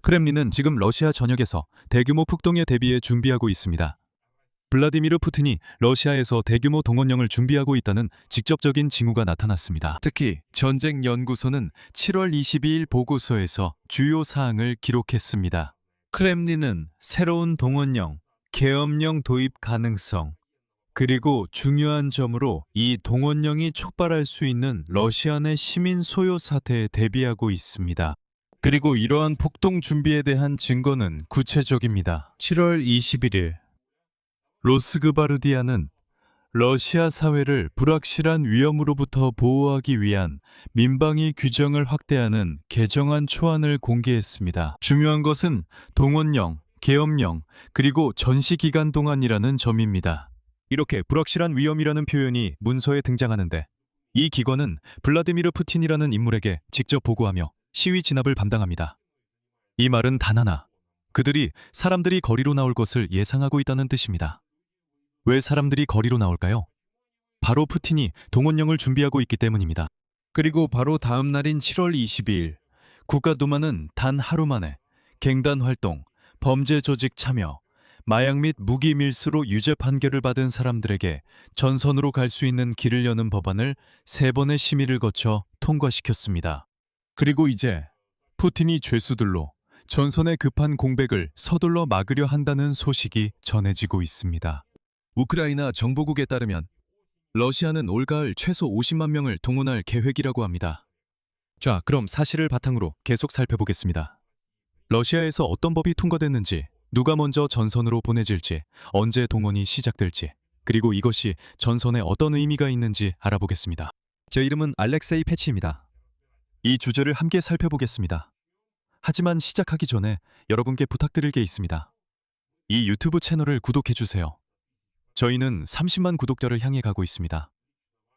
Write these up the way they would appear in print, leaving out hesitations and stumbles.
크렘린은 지금 러시아 전역에서 대규모 폭동에 대비해 준비하고 있습니다. 블라디미르 푸틴이 러시아에서 대규모 동원령을 준비하고 있다는 직접적인 징후가 나타났습니다. 특히 전쟁연구소는 7월 22일 보고서에서 주요 사항을 기록했습니다. 크렘린은 새로운 동원령, 계엄령 도입 가능성, 그리고 중요한 점으로 이 동원령이 촉발할 수 있는 러시아 내 시민 소요 사태에 대비하고 있습니다. 그리고 이러한 폭동 준비에 대한 증거는 구체적입니다. 7월 21일 로스그바르디아는 러시아 사회를 불확실한 위험으로부터 보호하기 위한 민방위 규정을 확대하는 개정안 초안을 공개했습니다. 중요한 것은 동원령, 계엄령, 그리고 전시기간 동안이라는 점입니다. 이렇게 불확실한 위험이라는 표현이 문서에 등장하는데 이 기관은 블라디미르 푸틴이라는 인물에게 직접 보고하며 시위 진압을 담당합니다. 이 말은 단 하나, 그들이 사람들이 거리로 나올 것을 예상하고 있다는 뜻입니다. 왜 사람들이 거리로 나올까요? 바로 푸틴이 동원령을 준비하고 있기 때문입니다. 그리고 바로 다음 날인 7월 22일, 국가두마는 단 하루 만에 갱단 활동, 범죄 조직 참여, 마약 및 무기 밀수로 유죄 판결을 받은 사람들에게 전선으로 갈 수 있는 길을 여는 법안을 3번의 심의를 거쳐 통과시켰습니다. 그리고 이제 푸틴이 죄수들로 전선의 급한 공백을 서둘러 막으려 한다는 소식이 전해지고 있습니다. 우크라이나 정보국에 따르면 러시아는 올가을 최소 50만 명을 동원할 계획이라고 합니다. 자, 그럼 사실을 바탕으로 계속 살펴보겠습니다. 러시아에서 어떤 법이 통과됐는지, 누가 먼저 전선으로 보내질지, 언제 동원이 시작될지, 그리고 이것이 전선에 어떤 의미가 있는지 알아보겠습니다. 제 이름은 알렉세이 패치입니다. 이 주제를 함께 살펴보겠습니다. 하지만 시작하기 전에 여러분께 부탁드릴 게 있습니다. 이 유튜브 채널을 구독해주세요. 저희는 30만 구독자를 향해 가고 있습니다.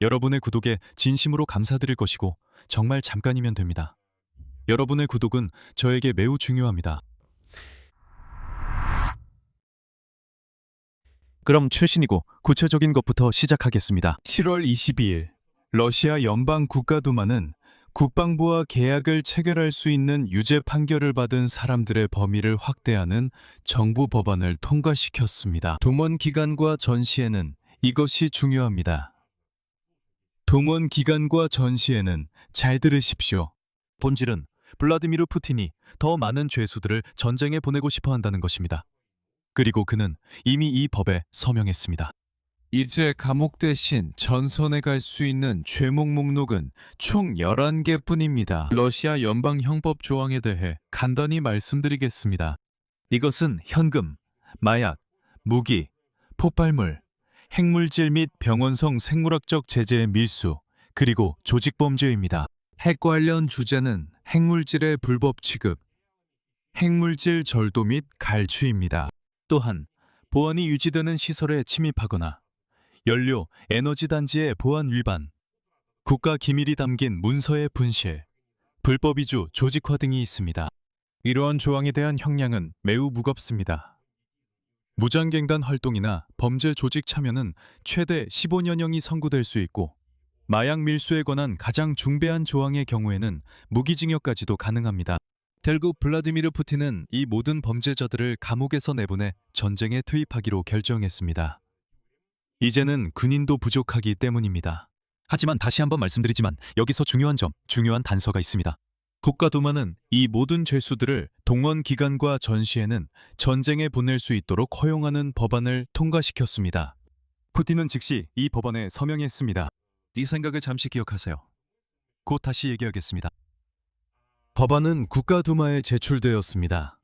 여러분의 구독에 진심으로 감사드릴 것이고 정말 잠깐이면 됩니다. 여러분의 구독은 저에게 매우 중요합니다. 그럼 최신이고 구체적인 것부터 시작하겠습니다. 7월 22일 러시아 연방 국가두마는 국방부와 계약을 체결할 수 있는 유죄 판결을 받은 사람들의 범위를 확대하는 정부 법안을 통과시켰습니다. 동원 기간과 전시에는 이것이 중요합니다. 동원 기간과 전시에는 잘 들으십시오. 본질은 블라디미르 푸틴이 더 많은 죄수들을 전쟁에 보내고 싶어 한다는 것입니다. 그리고 그는 이미 이 법에 서명했습니다. 이제 감옥 대신 전선에 갈 수 있는 죄목 목록은 총 11개뿐입니다. 러시아 연방형법 조항에 대해 간단히 말씀드리겠습니다. 이것은 현금, 마약, 무기, 폭발물, 핵물질 및 병원성 생물학적 제재의 밀수, 그리고 조직범죄입니다. 핵 관련 주제는 핵물질의 불법 취급, 핵물질 절도 및 갈취입니다. 또한 보안이 유지되는 시설에 침입하거나 연료, 에너지 단지의 보안 위반, 국가 기밀이 담긴 문서의 분실, 불법 이주, 조직화 등이 있습니다. 이러한 조항에 대한 형량은 매우 무겁습니다. 무장갱단 활동이나 범죄 조직 참여는 최대 15년형이 선고될 수 있고 마약 밀수에 관한 가장 중대한 조항의 경우에는 무기징역까지도 가능합니다. 결국 블라디미르 푸틴은 이 모든 범죄자들을 감옥에서 내보내 전쟁에 투입하기로 결정했습니다. 이제는 군인도 부족하기 때문입니다. 하지만 다시 한번 말씀드리지만 여기서 중요한 점, 중요한 단서가 있습니다. 국가두마는 이 모든 죄수들을 동원 기간과 전시에는 전쟁에 보낼 수 있도록 허용하는 법안을 통과시켰습니다. 푸틴은 즉시 이 법안에 서명했습니다. 이 생각을 잠시 기억하세요. 곧 다시 얘기하겠습니다. 법안은 국가두마에 제출되었습니다.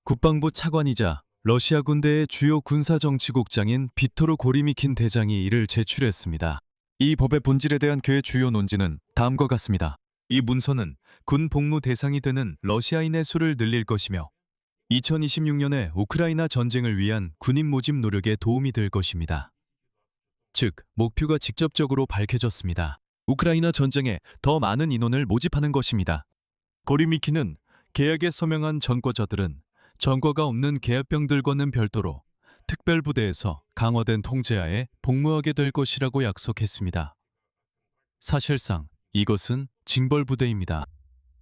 국방부 차관이자 러시아 군대의 주요 군사정치국장인 비토르 고리미킨 대장이 이를 제출했습니다. 이 법의 본질에 대한 그의 주요 논지는 다음과 같습니다. 이 문서는 군 복무 대상이 되는 러시아인의 수를 늘릴 것이며 2026년에 우크라이나 전쟁을 위한 군인 모집 노력에 도움이 될 것입니다. 즉, 목표가 직접적으로 밝혀졌습니다. 우크라이나 전쟁에 더 많은 인원을 모집하는 것입니다. 고리미키는 계약에 서명한 전과자들은 전과가 없는 계약병들과는 별도로 특별부대에서 강화된 통제하에 복무하게 될 것이라고 약속했습니다. 사실상 이것은 징벌부대입니다.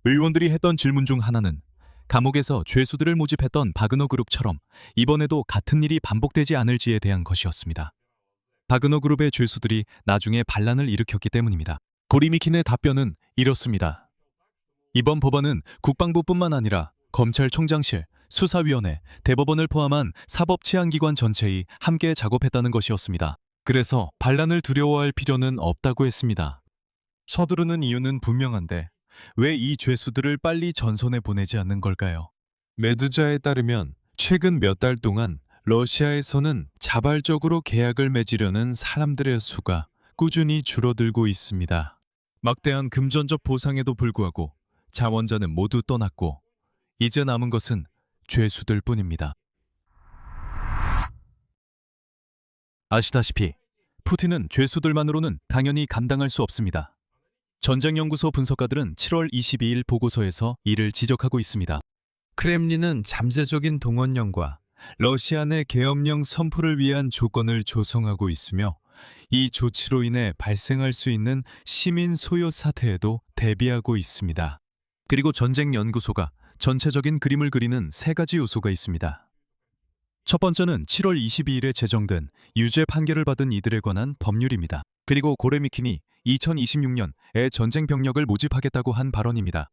의원들이 했던 질문 중 하나는 감옥에서 죄수들을 모집했던 바그너 그룹처럼 이번에도 같은 일이 반복되지 않을지에 대한 것이었습니다. 바그너 그룹의 죄수들이 나중에 반란을 일으켰기 때문입니다. 고리미킨의 답변은 이렇습니다. 이번 법안은 국방부뿐만 아니라 검찰총장실, 수사위원회, 대법원을 포함한 사법치안기관 전체이 함께 작업했다는 것이었습니다. 그래서 반란을 두려워할 필요는 없다고 했습니다. 서두르는 이유는 분명한데 왜 이 죄수들을 빨리 전선에 보내지 않는 걸까요? 메두자에 따르면 최근 몇 달 동안 러시아에서는 자발적으로 계약을 맺으려는 사람들의 수가 꾸준히 줄어들고 있습니다. 막대한 금전적 보상에도 불구하고 자원자는 모두 떠났고 이제 남은 것은 죄수들 뿐입니다. 아시다시피 푸틴은 죄수들만으로는 당연히 감당할 수 없습니다. 전쟁연구소 분석가들은 7월 22일 보고서에서 이를 지적하고 있습니다. 크렘린은 잠재적인 동원령과 러시아 내 계엄령 선포를 위한 조건을 조성하고 있으며 이 조치로 인해 발생할 수 있는 시민 소요 사태에도 대비하고 있습니다. 그리고 전쟁연구소가 전체적인 그림을 그리는 세 가지 요소가 있습니다. 첫 번째는 7월 22일에 제정된 유죄 판결을 받은 이들에 관한 법률입니다. 그리고 고레미킨이 2026년에 전쟁 병력을 모집하겠다고 한 발언입니다.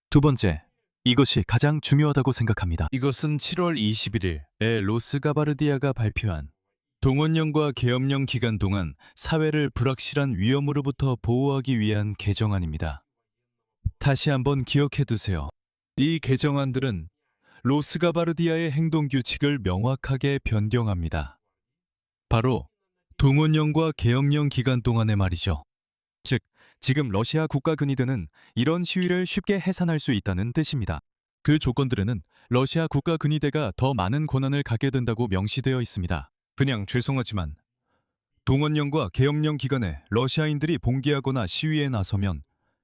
두 번째, 이것이 가장 중요하다고 생각합니다. 이것은 7월 21일에 로스가바르디아가 발표한 동원령과 계엄령 기간 동안 사회를 불확실한 위험으로부터 보호하기 위한 개정안입니다. 다시 한번 기억해 두세요. 이 개정안들은 로스가바르디아의 행동 규칙을 명확하게 변경합니다. 바로 동원령과 계엄령 기간 동안의 말이죠. 즉, 지금 러시아 국가근위대는 이런 시위를 쉽게 해산할 수 있다는 뜻입니다. 그 조건들에는 러시아 국가근위대가 더 많은 권한을 갖게 된다고 명시되어 있습니다. 그냥 죄송하지만 동원령과 계엄령 기간에 러시아인들이 봉기하거나 시위에 나서면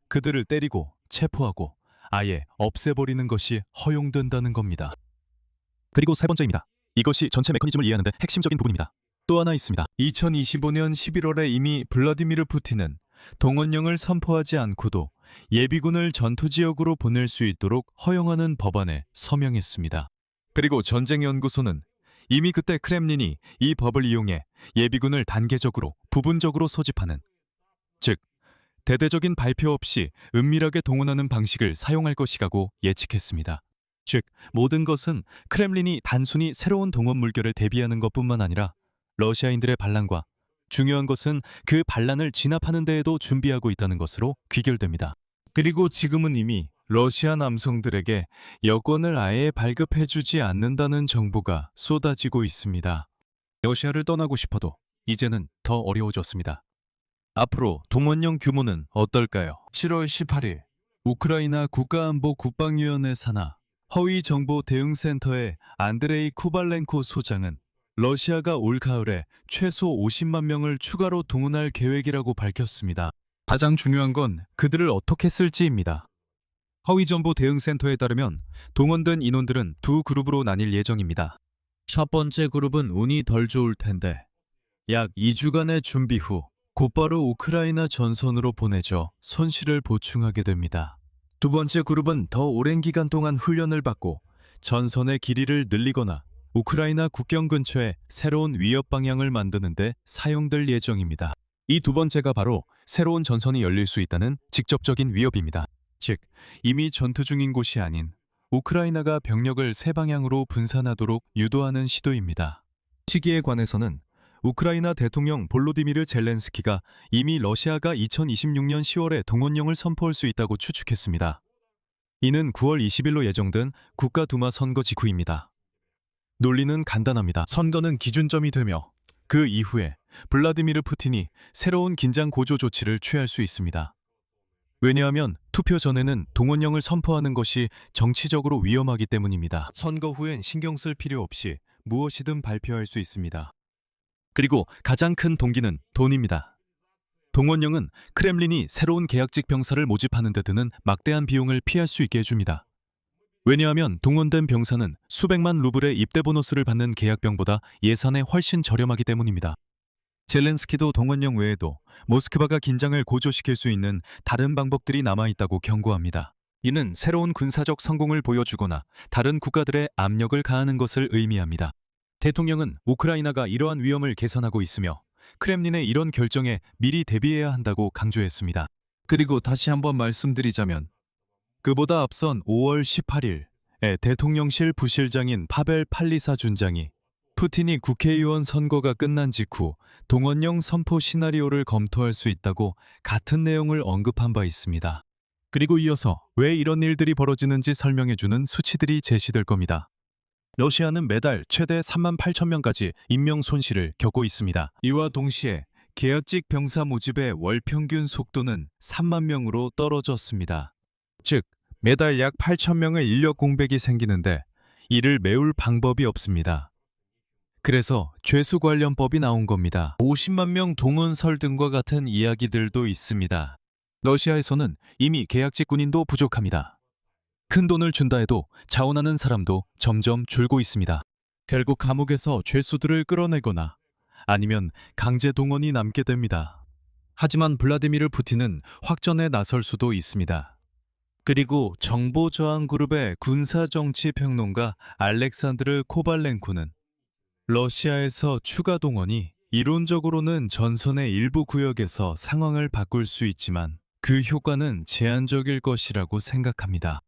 그들을 때리고 체포하고 아예 없애버리는 것이 허용된다는 겁니다. 그리고 세 번째입니다. 이것이 전체 메커니즘을 이해하는 데 핵심적인 부분입니다. 또 하나 있습니다. 2025년 11월에 이미 블라디미르 푸틴은 동원령을 선포하지 않고도 예비군을 전투지역으로 보낼 수 있도록 허용하는 법안에 서명했습니다. 그리고 전쟁연구소는 이미 그때 크렘린이 이 법을 이용해 예비군을 단계적으로, 부분적으로 소집하는, 즉 대대적인 발표 없이 은밀하게 동원하는 방식을 사용할 것이라고 예측했습니다. 즉, 모든 것은 크렘린이 단순히 새로운 동원 물결을 대비하는 것뿐만 아니라 러시아인들의 반란과 중요한 것은 그 반란을 진압하는 데에도 준비하고 있다는 것으로 귀결됩니다. 그리고 지금은 이미 러시아 남성들에게 여권을 아예 발급해주지 않는다는 정보가 쏟아지고 있습니다. 러시아를 떠나고 싶어도 이제는 더 어려워졌습니다. 앞으로 동원령 규모는 어떨까요? 7월 18일 우크라이나 국가안보 국방위원회 산하 허위정보대응센터의 안드레이 쿠발렌코 소장은 러시아가 올 가을에 최소 50만 명을 추가로 동원할 계획이라고 밝혔습니다. 가장 중요한 건 그들을 어떻게 쓸지입니다. 허위정보대응센터에 따르면 동원된 인원들은 두 그룹으로 나뉠 예정입니다. 첫 번째 그룹은 운이 덜 좋을 텐데 약 2주간의 준비 후 곧바로 우크라이나 전선으로 보내져 손실을 보충하게 됩니다. 두 번째 그룹은 더 오랜 기간 동안 훈련을 받고 전선의 길이를 늘리거나 우크라이나 국경 근처에 새로운 위협 방향을 만드는 데 사용될 예정입니다. 이 두 번째가 바로 새로운 전선이 열릴 수 있다는 직접적인 위협입니다. 즉, 이미 전투 중인 곳이 아닌 우크라이나가 병력을 세 방향으로 분산하도록 유도하는 시도입니다. 시기에 관해서는 우크라이나 대통령 볼로디미르 젤렌스키가 이미 러시아가 2026년 10월에 동원령을 선포할 수 있다고 추측했습니다. 이는 9월 20일로 예정된 국가두마 선거 직후입니다. 논리는 간단합니다. 선거는 기준점이 되며 그 이후에 블라디미르 푸틴이 새로운 긴장 고조 조치를 취할 수 있습니다. 왜냐하면 투표 전에는 동원령을 선포하는 것이 정치적으로 위험하기 때문입니다. 선거 후엔 신경 쓸 필요 없이 무엇이든 발표할 수 있습니다. 그리고 가장 큰 동기는 돈입니다. 동원령은 크렘린이 새로운 계약직 병사를 모집하는 데 드는 막대한 비용을 피할 수 있게 해줍니다. 왜냐하면 동원된 병사는 수백만 루블의 입대 보너스를 받는 계약병보다 예산에 훨씬 저렴하기 때문입니다. 젤렌스키도 동원령 외에도 모스크바가 긴장을 고조시킬 수 있는 다른 방법들이 남아있다고 경고합니다. 이는 새로운 군사적 성공을 보여주거나 다른 국가들의 압력을 가하는 것을 의미합니다. 대통령은 우크라이나가 이러한 위험을 개선하고 있으며 크렘린의 이런 결정에 미리 대비해야 한다고 강조했습니다. 그리고 다시 한번 말씀드리자면 그보다 앞선 5월 18일에 대통령실 부실장인 파벨 팔리사 준장이 푸틴이 국회의원 선거가 끝난 직후 동원령 선포 시나리오를 검토할 수 있다고 같은 내용을 언급한 바 있습니다. 그리고 이어서 왜 이런 일들이 벌어지는지 설명해주는 수치들이 제시될 겁니다. 러시아는 매달 최대 3만 8천 명까지 인명 손실을 겪고 있습니다. 이와 동시에 계약직 병사 모집의 월 평균 속도는 3만 명으로 떨어졌습니다. 즉, 매달 약 8천 명의 인력 공백이 생기는데 이를 메울 방법이 없습니다. 그래서 죄수 관련법이 나온 겁니다. 50만 명 동원설 등과 같은 이야기들도 있습니다. 러시아에서는 이미 계약직 군인도 부족합니다. 큰 돈을 준다 해도 자원하는 사람도 점점 줄고 있습니다. 결국 감옥에서 죄수들을 끌어내거나 아니면 강제 동원이 남게 됩니다. 하지만 블라디미르 푸틴은 확전에 나설 수도 있습니다. 그리고 정보저항그룹의 군사정치평론가 알렉산드르 코발렌코는 러시아에서 추가 동원이 이론적으로는 전선의 일부 구역에서 상황을 바꿀 수 있지만 그 효과는 제한적일 것이라고 생각합니다.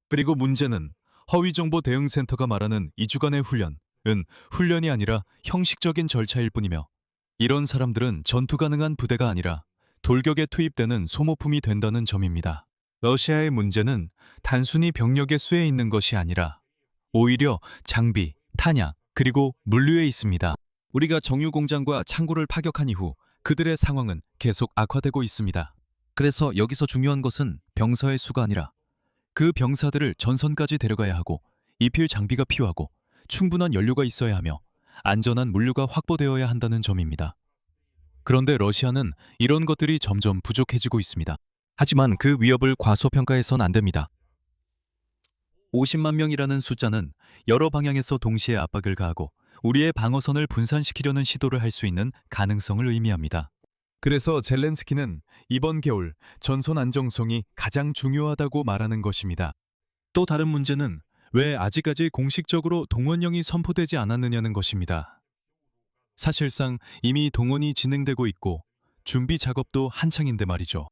그리고 문제는 허위정보 대응센터가 말하는 2주간의 훈련은 훈련이 아니라 형식적인 절차일 뿐이며 이런 사람들은 전투 가능한 부대가 아니라 돌격에 투입되는 소모품이 된다는 점입니다. 러시아의 문제는 단순히 병력의 수에 있는 것이 아니라 오히려 장비, 탄약, 그리고 물류에 있습니다. 우리가 정유공장과 창고를 파격한 이후 그들의 상황은 계속 악화되고 있습니다. 그래서 여기서 중요한 것은 병사의 수가 아니라 그 병사들을 전선까지 데려가야 하고 입힐 장비가 필요하고 충분한 연료가 있어야 하며 안전한 물류가 확보되어야 한다는 점입니다. 그런데 러시아는 이런 것들이 점점 부족해지고 있습니다. 하지만 그 위협을 과소평가해선 안 됩니다. 50만 명이라는 숫자는 여러 방향에서 동시에 압박을 가하고 우리의 방어선을 분산시키려는 시도를 할 수 있는 가능성을 의미합니다. 그래서 젤렌스키는 이번 겨울 전선 안정성이 가장 중요하다고 말하는 것입니다. 또 다른 문제는 왜 아직까지 공식적으로 동원령이 선포되지 않았느냐는 것입니다. 사실상 이미 동원이 진행되고 있고 준비 작업도 한창인데 말이죠.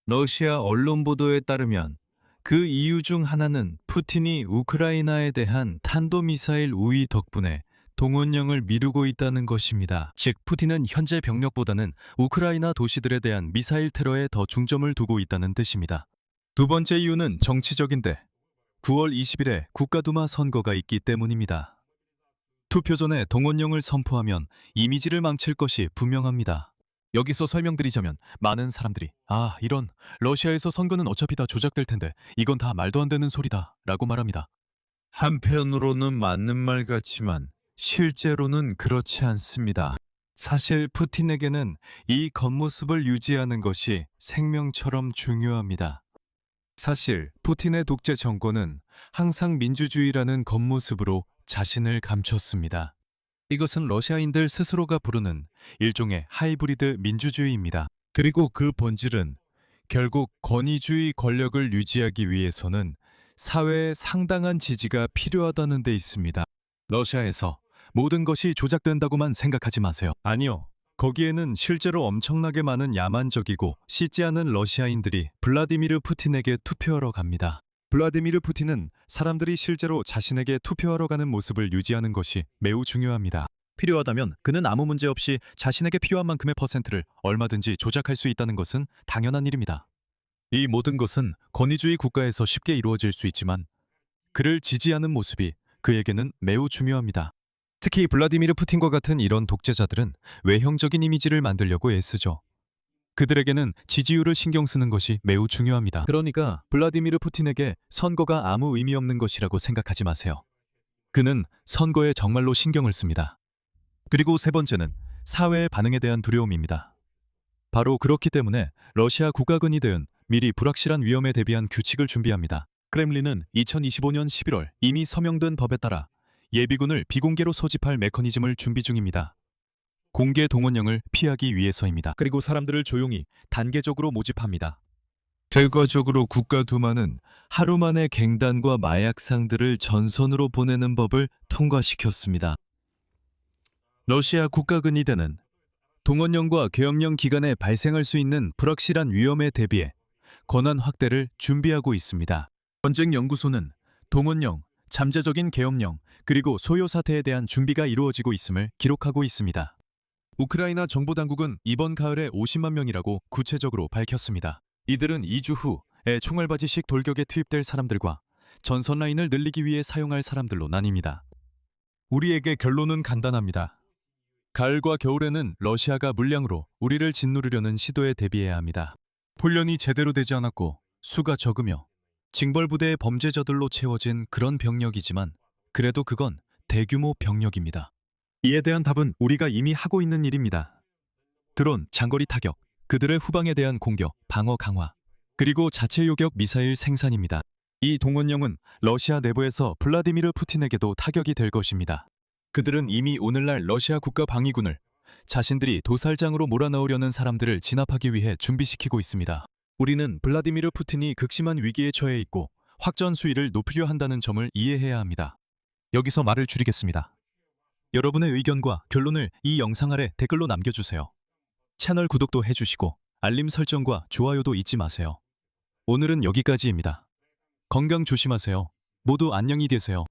러시아 언론 보도에 따르면 그 이유 중 하나는 푸틴이 우크라이나에 대한 탄도미사일 우위 덕분에 동원령을 미루고 있다는 것입니다. 즉, 푸틴은 현재 병력보다는 우크라이나 도시들에 대한 미사일 테러에 더 중점을 두고 있다는 뜻입니다. 두 번째 이유는 정치적인데 9월 20일에 국가두마 선거가 있기 때문입니다. 투표 전에 동원령을 선포하면 이미지를 망칠 것이 분명합니다. 여기서 설명드리자면 많은 사람들이 이런 러시아에서 선거는 어차피 다 조작될 텐데 이건 다 말도 안 되는 소리다 라고 말합니다. 한편으로는 맞는 말 같지만 실제로는 그렇지 않습니다. 사실 푸틴에게는 이 겉모습을 유지하는 것이 생명처럼 중요합니다. 사실 푸틴의 독재 정권은 항상 민주주의라는 겉모습으로 자신을 감췄습니다. 이것은 러시아인들 스스로가 부르는 일종의 하이브리드 민주주의입니다. 그리고 그 본질은 결국 권위주의 권력을 유지하기 위해서는 사회의 상당한 지지가 필요하다는 데 있습니다. 러시아에서 모든 것이 조작된다고만 생각하지 마세요. 아니요. 거기에는 실제로 엄청나게 많은 야만적이고 씻지 않은 러시아인들이 블라디미르 푸틴에게 투표하러 갑니다. 블라디미르 푸틴은 사람들이 실제로 자신에게 투표하러 가는 모습을 유지하는 것이 매우 중요합니다. 필요하다면 그는 아무 문제 없이 자신에게 필요한 만큼의 퍼센트를 얼마든지 조작할 수 있다는 것은 당연한 일입니다. 이 모든 것은 권위주의 국가에서 쉽게 이루어질 수 있지만 그를 지지하는 모습이 그에게는 매우 중요합니다. 특히 블라디미르 푸틴과 같은 이런 독재자들은 외형적인 이미지를 만들려고 애쓰죠. 그들에게는 지지율을 신경 쓰는 것이 매우 중요합니다. 그러니까 블라디미르 푸틴에게 선거가 아무 의미 없는 것이라고 생각하지 마세요. 그는 선거에 정말로 신경을 씁니다. 그리고 세 번째는 사회의 반응에 대한 두려움입니다. 바로 그렇기 때문에 러시아 국가군이 대응 미리 불확실한 위험에 대비한 규칙을 준비합니다. 크렘린은 2025년 11월 이미 서명된 법에 따라 예비군을 비공개로 소집할 메커니즘을 준비 중입니다. 공개 동원령을 피하기 위해서입니다. 그리고 사람들을 조용히 단계적으로 모집합니다. 결과적으로 국가두마는 하루 만에 갱단과 마약상들을 전선으로 보내는 법을 통과시켰습니다. 러시아 국가근위대는 동원령과 계엄령 기간에 발생할 수 있는 불확실한 위험에 대비해 권한 확대를 준비하고 있습니다. 전쟁연구소는 동원령, 잠재적인 계엄령, 그리고 소요 사태에 대한 준비가 이루어지고 있음을 기록하고 있습니다. 우크라이나 정보당국은 이번 가을에 50만 명이라고 구체적으로 밝혔습니다. 이들은 2주 후에 총알바지식 돌격에 투입될 사람들과 전선 라인을 늘리기 위해 사용할 사람들로 나뉩니다. 우리에게 결론은 간단합니다. 가을과 겨울에는 러시아가 물량으로 우리를 짓누르려는 시도에 대비해야 합니다. 훈련이 제대로 되지 않았고 수가 적으며 징벌부대의 범죄자들로 채워진 그런 병력이지만 그래도 그건 대규모 병력입니다. 이에 대한 답은 우리가 이미 하고 있는 일입니다. 드론, 장거리 타격, 그들의 후방에 대한 공격, 방어 강화, 그리고 자체 요격 미사일 생산입니다. 이 동원령은 러시아 내부에서 블라디미르 푸틴에게도 타격이 될 것입니다. 그들은 이미 오늘날 러시아 국가 방위군을 자신들이 도살장으로 몰아넣으려는 사람들을 진압하기 위해 준비시키고 있습니다. 우리는 블라디미르 푸틴이 극심한 위기에 처해 있고 확전 수위를 높이려 한다는 점을 이해해야 합니다. 여기서 말을 줄이겠습니다. 여러분의 의견과 결론을 이 영상 아래 댓글로 남겨주세요. 채널 구독도 해주시고 알림 설정과 좋아요도 잊지 마세요. 오늘은 여기까지입니다. 건강 조심하세요. 모두 안녕히 계세요.